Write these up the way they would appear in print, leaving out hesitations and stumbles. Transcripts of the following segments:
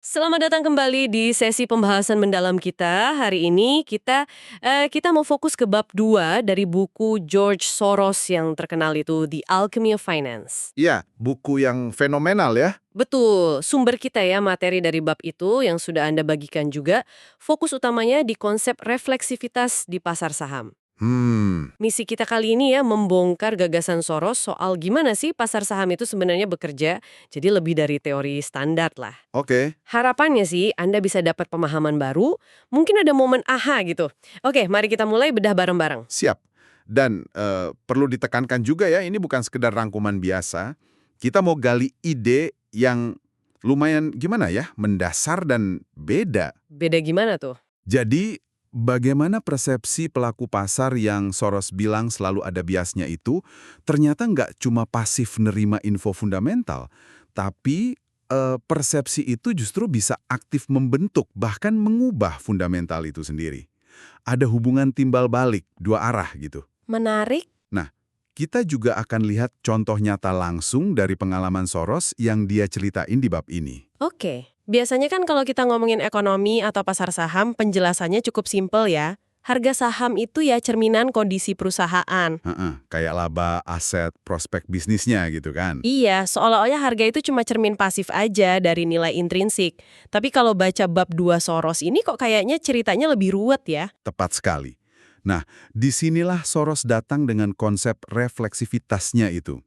Selamat datang kembali di sesi pembahasan mendalam kita. Hari ini kita mau fokus ke bab 2 dari buku George Soros yang terkenal itu, The Alchemy of Finance. Iya, buku yang fenomenal ya. Betul, sumber kita ya materi dari bab itu yang sudah Anda bagikan juga, fokus utamanya di konsep refleksivitas di pasar saham. Misi kita kali ini ya membongkar gagasan Soros soal gimana sih pasar saham itu sebenarnya bekerja, jadi lebih dari teori standar lah. Oke, Harapannya sih Anda bisa dapat pemahaman baru, mungkin ada momen aha gitu. Oke, mari kita mulai bedah bareng-bareng. siap. Dan perlu ditekankan juga ya, ini bukan sekedar rangkuman biasa. Kita mau gali ide yang lumayan gimana ya, mendasar dan beda. Beda gimana tuh? Jadi, bagaimana persepsi pelaku pasar yang Soros bilang selalu ada biasnya itu, ternyata nggak cuma pasif nerima info fundamental, tapi persepsi itu justru bisa aktif membentuk, bahkan mengubah fundamental itu sendiri. Ada hubungan timbal balik, dua arah gitu. Menarik? Nah, kita juga akan lihat contoh nyata langsung dari pengalaman Soros yang dia ceritain di bab ini. Oke. Biasanya kan kalau kita ngomongin ekonomi atau pasar saham, penjelasannya cukup simpel ya. Harga saham itu ya cerminan kondisi perusahaan. Heeh, kayak laba, aset, prospek bisnisnya gitu kan. Iya, seolah-olah harga itu cuma cermin pasif aja dari nilai intrinsik. Tapi kalau baca bab 2 Soros ini kok kayaknya ceritanya lebih ruwet ya. Tepat sekali. Nah, disinilah Soros datang dengan konsep refleksivitasnya itu.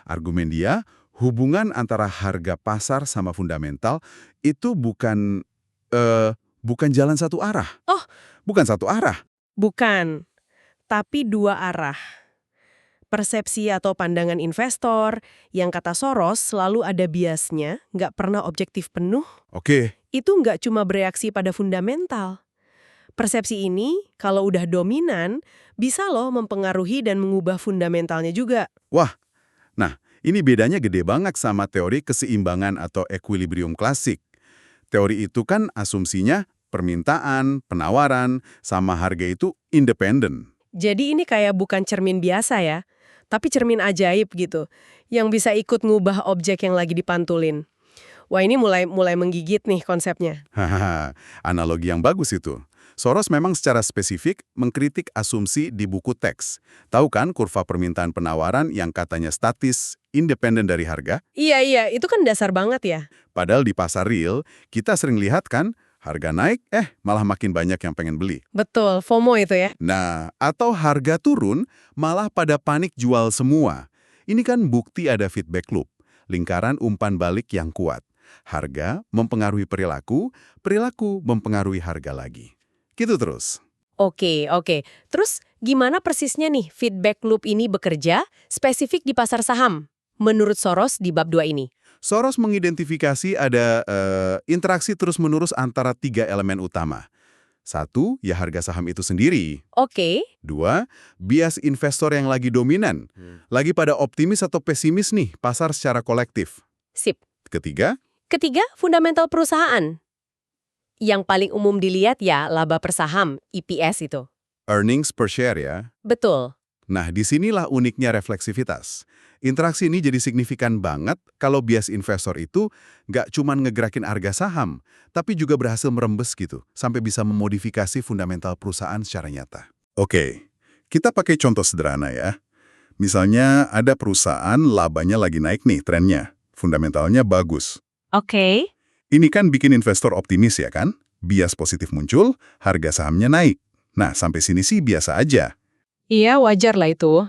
Argumen dia, hubungan antara harga pasar sama fundamental itu bukan jalan satu arah. Oh, Bukan satu arah. bukan. Tapi dua arah. Persepsi atau pandangan investor, yang kata Soros selalu ada biasnya, nggak pernah objektif penuh, Oke, itu nggak cuma bereaksi pada fundamental. Persepsi ini, kalau udah dominan, bisa loh mempengaruhi dan mengubah fundamentalnya juga. wah. Nah, ini bedanya gede banget sama teori keseimbangan atau equilibrium klasik. Teori itu kan asumsinya permintaan, penawaran, sama harga itu independen. Jadi ini kayak bukan cermin biasa ya, tapi cermin ajaib gitu, yang bisa ikut ngubah objek yang lagi dipantulin. Wah ini mulai menggigit nih konsepnya. Hahaha, analogi yang bagus itu. Soros memang secara spesifik mengkritik asumsi di buku teks. Tahu kan kurva permintaan penawaran yang katanya statis, independen dari harga? Iya, itu kan dasar banget ya. Padahal di pasar real, kita sering lihat kan, harga naik, malah makin banyak yang pengen beli. Betul, FOMO itu ya. Nah, atau harga turun, malah pada panik jual semua. Ini kan bukti ada feedback loop, lingkaran umpan balik yang kuat. Harga mempengaruhi perilaku, perilaku mempengaruhi harga lagi. Gitu terus. Oke. Terus gimana persisnya nih feedback loop ini bekerja spesifik di pasar saham? Menurut Soros di bab 2 ini. Soros mengidentifikasi ada interaksi terus-menerus antara tiga elemen utama. Satu, ya harga saham itu sendiri. Oke, Dua, bias investor yang lagi dominan. Lagi pada optimis atau pesimis nih, pasar secara kolektif. sip. Ketiga, Ketiga, fundamental perusahaan. Yang paling umum dilihat ya laba per saham, EPS itu. earnings per share ya. Betul. Nah, disinilah uniknya refleksivitas. Interaksi ini jadi signifikan banget kalau bias investor itu nggak cuma ngegerakin harga saham, tapi juga berhasil merembes gitu, sampai bisa memodifikasi fundamental perusahaan secara nyata. Oke, kita pakai contoh sederhana ya. Misalnya ada perusahaan labanya lagi naik nih trennya, fundamentalnya bagus. Oke. Ini kan bikin investor optimis ya kan? Bias positif muncul, harga sahamnya naik. Nah, sampai sini sih biasa aja. Iya, wajar lah itu.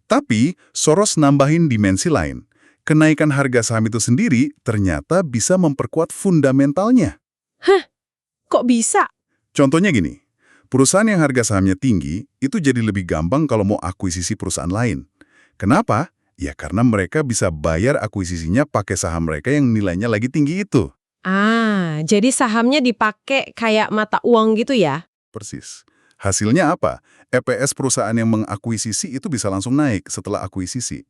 Tapi, Soros nambahin dimensi lain. Kenaikan harga saham itu sendiri ternyata bisa memperkuat fundamentalnya. Kok bisa? Contohnya gini, perusahaan yang harga sahamnya tinggi itu jadi lebih gampang kalau mau akuisisi perusahaan lain. Kenapa? Ya karena mereka bisa bayar akuisisinya pakai saham mereka yang nilainya lagi tinggi itu. Jadi sahamnya dipakai kayak mata uang gitu ya? Persis. Hasilnya apa? EPS perusahaan yang mengakuisisi itu bisa langsung naik setelah akuisisi.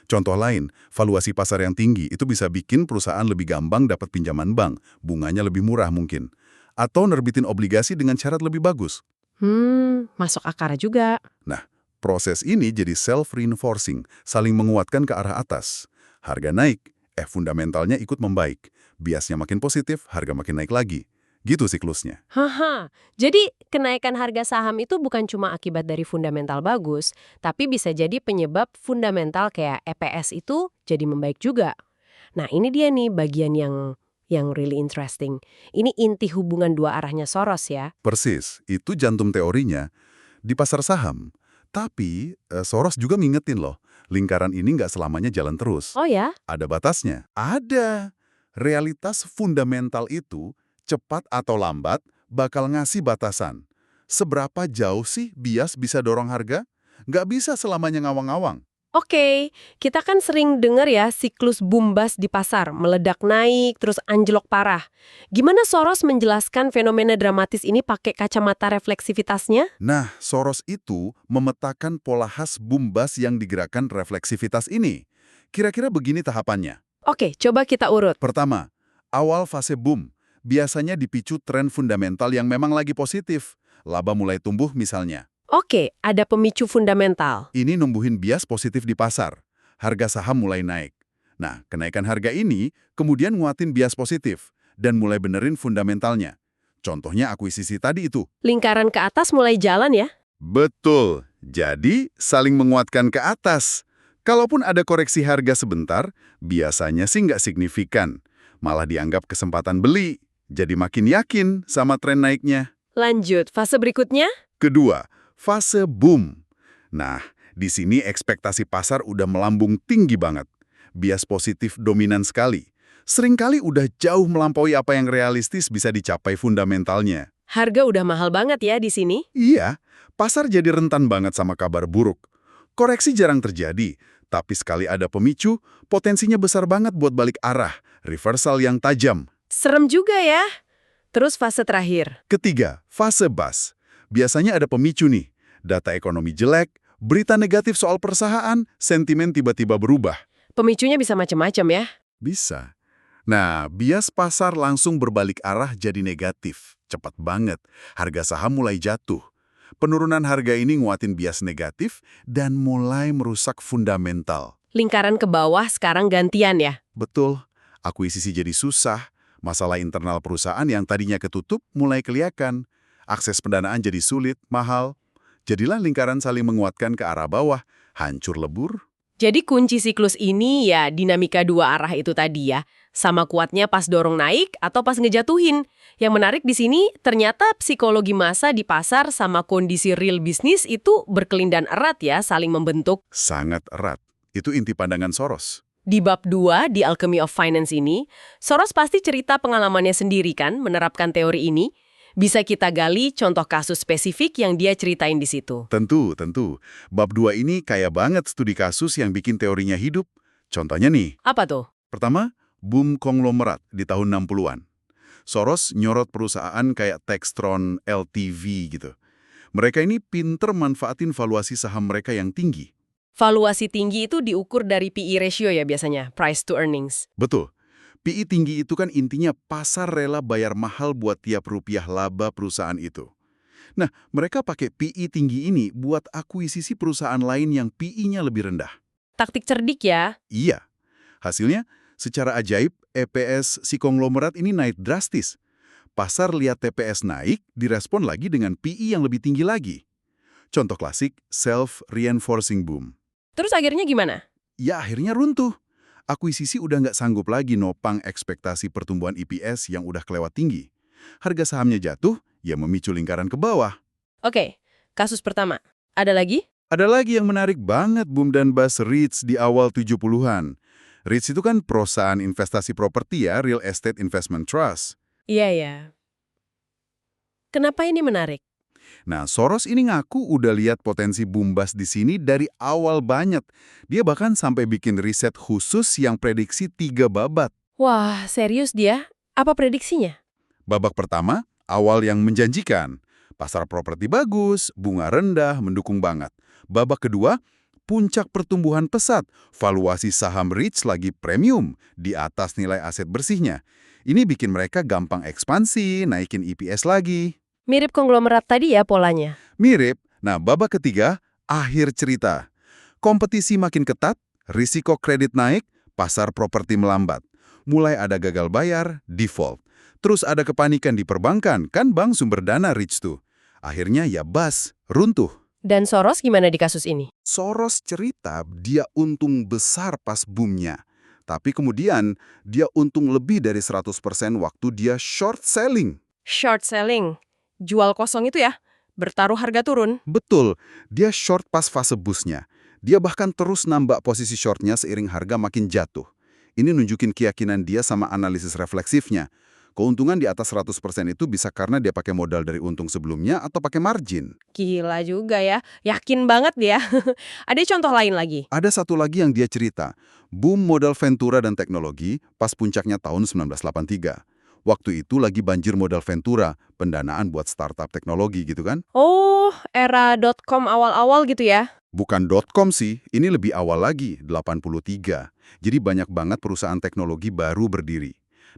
Contoh lain, valuasi pasar yang tinggi itu bisa bikin perusahaan lebih gampang dapat pinjaman bank, bunganya lebih murah mungkin. Atau nerbitin obligasi dengan syarat lebih bagus. Masuk akal juga. Nah, proses ini jadi self-reinforcing, saling menguatkan ke arah atas. Harga naik, fundamentalnya ikut membaik. biasnya makin positif, harga makin naik lagi. Gitu siklusnya. Haha, jadi kenaikan harga saham itu bukan cuma akibat dari fundamental bagus, tapi bisa jadi penyebab fundamental kayak EPS itu jadi membaik juga. Nah, ini dia nih bagian yang really interesting. Ini inti hubungan dua arahnya Soros ya. Persis, itu jantung teorinya. Di pasar saham. Tapi, Soros juga ngingetin loh, lingkaran ini nggak selamanya jalan terus. Oh ya? Ada batasnya? Ada. Realitas fundamental itu, cepat atau lambat, bakal ngasih batasan. Seberapa jauh sih bias bisa dorong harga? Nggak bisa selamanya ngawang-ngawang. Oke, kita kan sering dengar ya siklus boom bust di pasar, meledak naik, terus anjlok parah. Gimana Soros menjelaskan fenomena dramatis ini pakai kacamata refleksivitasnya? Nah, Soros itu memetakan pola khas boom bust yang digerakkan refleksivitas ini. Kira-kira begini tahapannya. Oke, coba kita urut. Pertama, awal fase boom biasanya dipicu tren fundamental yang memang lagi positif. Laba mulai tumbuh misalnya. Oke, ada pemicu fundamental. Ini numbuhin bias positif di pasar. Harga saham mulai naik. Nah, kenaikan harga ini kemudian nguatin bias positif dan mulai benerin fundamentalnya. Contohnya akuisisi tadi itu. Lingkaran ke atas mulai jalan ya? Betul. Jadi, saling menguatkan ke atas. Kalaupun ada koreksi harga sebentar, biasanya sih nggak signifikan. Malah dianggap kesempatan beli. Jadi makin yakin sama tren naiknya. Lanjut, fase berikutnya? Kedua, fase boom. Nah, di sini ekspektasi pasar udah melambung tinggi banget. Bias positif dominan sekali. Seringkali udah jauh melampaui apa yang realistis bisa dicapai fundamentalnya. Harga udah mahal banget ya di sini? Iya, pasar jadi rentan banget sama kabar buruk. Koreksi jarang terjadi, tapi sekali ada pemicu, potensinya besar banget buat balik arah, reversal yang tajam. Serem juga ya. Terus fase terakhir. Ketiga, fase bust. Biasanya ada pemicu nih, data ekonomi jelek, berita negatif soal perusahaan, sentimen tiba-tiba berubah. Pemicunya bisa macam-macam ya. Bisa. Nah, bias pasar langsung berbalik arah jadi negatif. Cepat banget, harga saham mulai jatuh. Penurunan harga ini nguatin bias negatif dan mulai merusak fundamental. Lingkaran ke bawah sekarang gantian ya. Betul, akuisisi jadi susah. Masalah internal perusahaan yang tadinya ketutup mulai kelihatan. Akses pendanaan jadi sulit, mahal. Jadilah lingkaran saling menguatkan ke arah bawah, hancur lebur. Jadi kunci siklus ini ya dinamika dua arah itu tadi ya. Sama kuatnya pas dorong naik atau pas ngejatuhin. Yang menarik di sini ternyata psikologi massa di pasar sama kondisi real bisnis itu berkelindan erat ya, saling membentuk. Sangat erat. Itu inti pandangan Soros. Di bab 2 di Alchemy of Finance ini, Soros pasti cerita pengalamannya sendiri kan menerapkan teori ini. Bisa kita gali contoh kasus spesifik yang dia ceritain di situ. Tentu. Bab 2 ini kaya banget studi kasus yang bikin teorinya hidup. Contohnya nih. Apa tuh? Pertama, boom konglomerat di tahun 60-an. Soros nyorot perusahaan kayak Textron, LTV gitu. Mereka ini pinter manfaatin valuasi saham mereka yang tinggi. Valuasi tinggi itu diukur dari PE ratio ya biasanya, price to earnings. Betul. PE tinggi itu kan intinya pasar rela bayar mahal buat tiap rupiah laba perusahaan itu. Nah, mereka pakai PE tinggi ini buat akuisisi perusahaan lain yang PE-nya lebih rendah. Taktik cerdik ya. Iya. Hasilnya, secara ajaib, EPS si konglomerat ini naik drastis. Pasar lihat TPS naik, direspon lagi dengan PE yang lebih tinggi lagi. Contoh klasik, self-reinforcing boom. Terus akhirnya gimana? Ya akhirnya runtuh. Akuisisi udah nggak sanggup lagi nopang ekspektasi pertumbuhan EPS yang udah kelewat tinggi. Harga sahamnya jatuh, ya memicu lingkaran ke bawah. Oke, kasus pertama. Ada lagi? Ada lagi yang menarik banget boom dan bust REITs di awal 70-an. REITs itu kan perusahaan investasi properti ya, Real Estate Investment Trust. Iya ya. Kenapa ini menarik? Nah, Soros ini ngaku udah lihat potensi boom bust di sini dari awal banget. Dia bahkan sampai bikin riset khusus yang prediksi 3 babat. Wah, serius dia? Apa prediksinya? Babak pertama, awal yang menjanjikan. Pasar properti bagus, bunga rendah, mendukung banget. Babak kedua, puncak pertumbuhan pesat. Valuasi saham REITs lagi premium di atas nilai aset bersihnya. Ini bikin mereka gampang ekspansi, naikin EPS lagi. Mirip konglomerat tadi ya polanya? Mirip. Nah, babak ketiga, akhir cerita. Kompetisi makin ketat, risiko kredit naik, pasar properti melambat. Mulai ada gagal bayar, default. Terus ada kepanikan di perbankan, kan bank sumber dana rich tuh. Akhirnya ya bust, runtuh. Dan Soros gimana di kasus ini? Soros cerita dia untung besar pas boomnya. Tapi kemudian dia untung lebih dari 100% waktu dia short selling. Short selling. Jual kosong itu ya? Bertaruh harga turun? Betul, dia short pas fase boostnya. Dia bahkan terus nambah posisi shortnya seiring harga makin jatuh. Ini nunjukin keyakinan dia sama analisis refleksifnya. Keuntungan di atas 100% itu bisa karena dia pakai modal dari untung sebelumnya atau pakai margin. Gila juga ya. Yakin banget dia. Ada contoh lain lagi? Ada satu lagi yang dia cerita, boom modal Ventura dan teknologi pas puncaknya tahun 1983. Waktu itu lagi banjir modal Ventura, pendanaan buat startup teknologi gitu kan. Oh, era .com awal-awal gitu ya? Bukan .com sih, ini lebih awal lagi, 83. Jadi banyak banget perusahaan teknologi baru berdiri.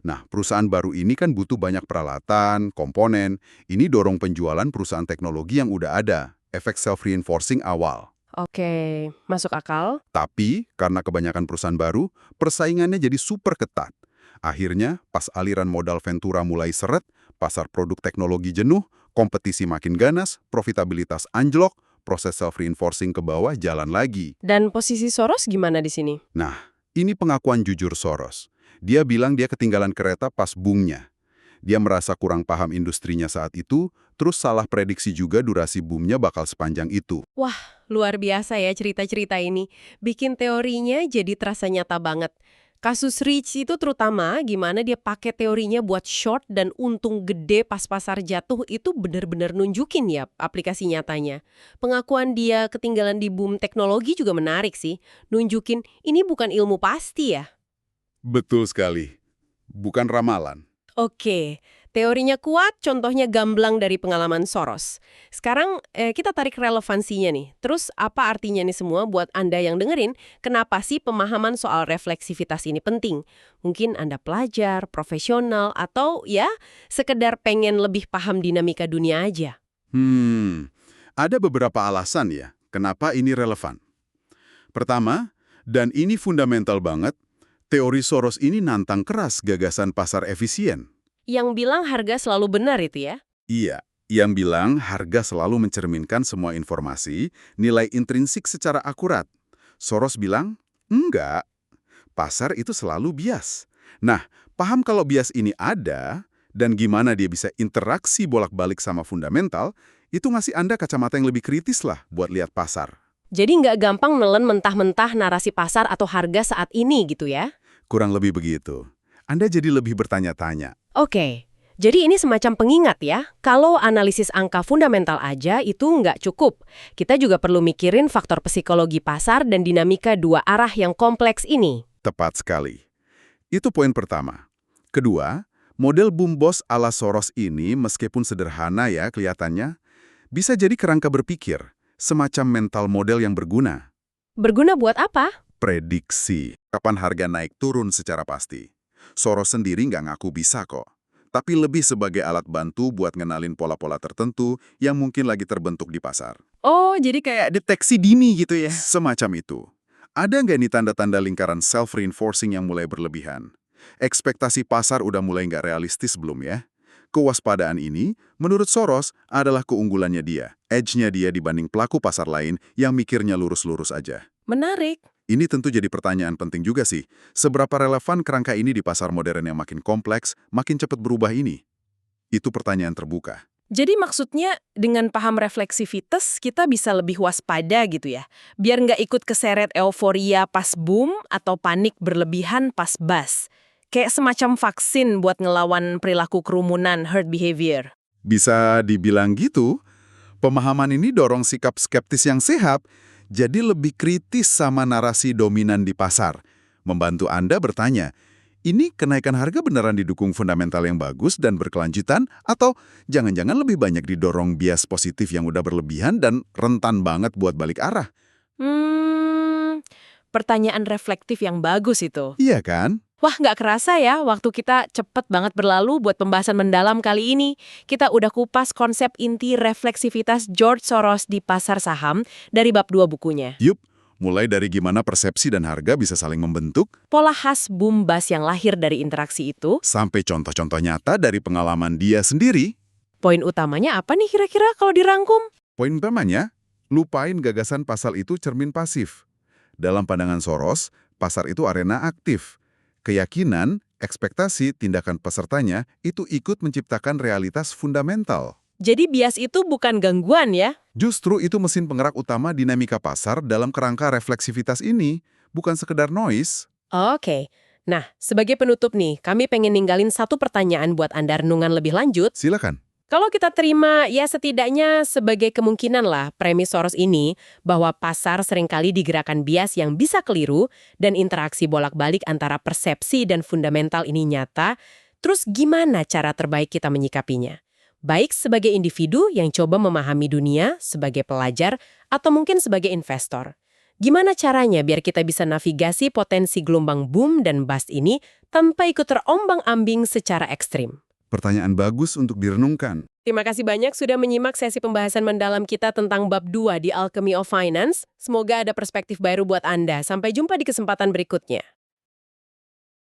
Nah, perusahaan baru ini kan butuh banyak peralatan, komponen. Ini dorong penjualan perusahaan teknologi yang udah ada. Efek self-reinforcing awal. Oke, masuk akal. Tapi, karena kebanyakan perusahaan baru, persaingannya jadi super ketat. Akhirnya, pas aliran modal Ventura mulai seret, pasar produk teknologi jenuh, kompetisi makin ganas, profitabilitas anjlok, proses self-reinforcing ke bawah jalan lagi. Dan posisi Soros gimana di sini? Nah, ini pengakuan jujur Soros. Dia bilang dia ketinggalan kereta pas boomnya. Dia merasa kurang paham industrinya saat itu, terus salah prediksi juga durasi boomnya bakal sepanjang itu. Wah, luar biasa ya cerita-cerita ini. Bikin teorinya jadi terasa nyata banget. Kasus Rich itu terutama gimana dia pakai teorinya buat short dan untung gede pas pasar jatuh itu benar-benar nunjukin ya aplikasi nyatanya. Pengakuan dia ketinggalan di boom teknologi juga menarik sih. Nunjukin ini bukan ilmu pasti ya. Betul sekali. Bukan ramalan. Oke, teorinya kuat, contohnya gamblang dari pengalaman Soros. Sekarang kita tarik relevansinya nih. Terus apa artinya nih semua buat Anda yang dengerin? Kenapa sih pemahaman soal refleksivitas ini penting? Mungkin Anda pelajar, profesional, atau ya sekedar pengen lebih paham dinamika dunia aja. Ada beberapa alasan ya kenapa ini relevan. Pertama, dan ini fundamental banget, teori Soros ini nantang keras gagasan pasar efisien. Yang bilang harga selalu benar itu ya? Iya, yang bilang harga selalu mencerminkan semua informasi, nilai intrinsik secara akurat. Soros bilang, enggak, pasar itu selalu bias. Nah, paham kalau bias ini ada, dan gimana dia bisa interaksi bolak-balik sama fundamental, itu ngasih Anda kacamata yang lebih kritis lah buat lihat pasar. Jadi nggak gampang nelen mentah-mentah narasi pasar atau harga saat ini gitu ya? Kurang lebih begitu. Anda jadi lebih bertanya-tanya. Oke, jadi ini semacam pengingat ya, kalau analisis angka fundamental aja itu nggak cukup. Kita juga perlu mikirin faktor psikologi pasar dan dinamika dua arah yang kompleks ini. Tepat sekali. Itu poin pertama. Kedua, model boom bust ala Soros ini meskipun sederhana ya kelihatannya, bisa jadi kerangka berpikir, semacam mental model yang berguna. Berguna buat apa? Prediksi kapan harga naik turun secara pasti. Soros sendiri nggak ngaku bisa kok. Tapi lebih sebagai alat bantu buat ngenalin pola-pola tertentu yang mungkin lagi terbentuk di pasar. Oh, jadi kayak deteksi dini gitu ya? Semacam itu. Ada nggak nih tanda-tanda lingkaran self-reinforcing yang mulai berlebihan? Ekspektasi pasar udah mulai nggak realistis belum ya? Kewaspadaan ini, menurut Soros, adalah keunggulannya dia. Edge-nya dia dibanding pelaku pasar lain yang mikirnya lurus-lurus aja. Menarik. Ini tentu jadi pertanyaan penting juga sih. Seberapa relevan kerangka ini di pasar modern yang makin kompleks, makin cepat berubah ini? Itu pertanyaan terbuka. Jadi maksudnya dengan paham refleksivitas kita bisa lebih waspada gitu ya? Biar nggak ikut keseret euforia pas boom atau panik berlebihan pas bust. Kayak semacam vaksin buat ngelawan perilaku kerumunan, herd behavior. Bisa dibilang gitu, pemahaman ini dorong sikap skeptis yang sehat, jadi lebih kritis sama narasi dominan di pasar. Membantu Anda bertanya, ini kenaikan harga beneran didukung fundamental yang bagus dan berkelanjutan, atau jangan-jangan lebih banyak didorong bias positif yang udah berlebihan dan rentan banget buat balik arah? Pertanyaan reflektif yang bagus itu. Iya kan? Wah, nggak kerasa ya, waktu kita cepet banget berlalu buat pembahasan mendalam kali ini. Kita udah kupas konsep inti refleksivitas George Soros di pasar saham dari bab 2 bukunya. Yup, Mulai dari gimana persepsi dan harga bisa saling membentuk, Pola khas boom bust yang lahir dari interaksi itu, sampai contoh-contoh nyata dari pengalaman dia sendiri. poin utamanya apa nih kira-kira kalau dirangkum? Poin utamanya, lupain gagasan pasar itu cermin pasif. Dalam pandangan Soros, pasar itu arena aktif. Keyakinan, ekspektasi, tindakan pesertanya itu ikut menciptakan realitas fundamental. Jadi bias itu bukan gangguan ya? Justru itu mesin penggerak utama dinamika pasar dalam kerangka refleksivitas ini, bukan sekedar noise. Oke. Nah, sebagai penutup nih, kami pengen ninggalin satu pertanyaan buat Anda renungan lebih lanjut. Silakan. Kalau kita terima ya setidaknya sebagai kemungkinan lah premis Soros ini bahwa pasar seringkali digerakkan bias yang bisa keliru dan interaksi bolak-balik antara persepsi dan fundamental ini nyata, terus gimana cara terbaik kita menyikapinya? Baik sebagai individu yang coba memahami dunia sebagai pelajar atau mungkin sebagai investor. Gimana caranya biar kita bisa navigasi potensi gelombang boom dan bust ini tanpa ikut terombang-ambing secara ekstrim? Pertanyaan bagus untuk direnungkan. Terima kasih banyak sudah menyimak sesi pembahasan mendalam kita tentang bab 2 di Alchemy of Finance. Semoga ada perspektif baru buat Anda. Sampai jumpa di kesempatan berikutnya.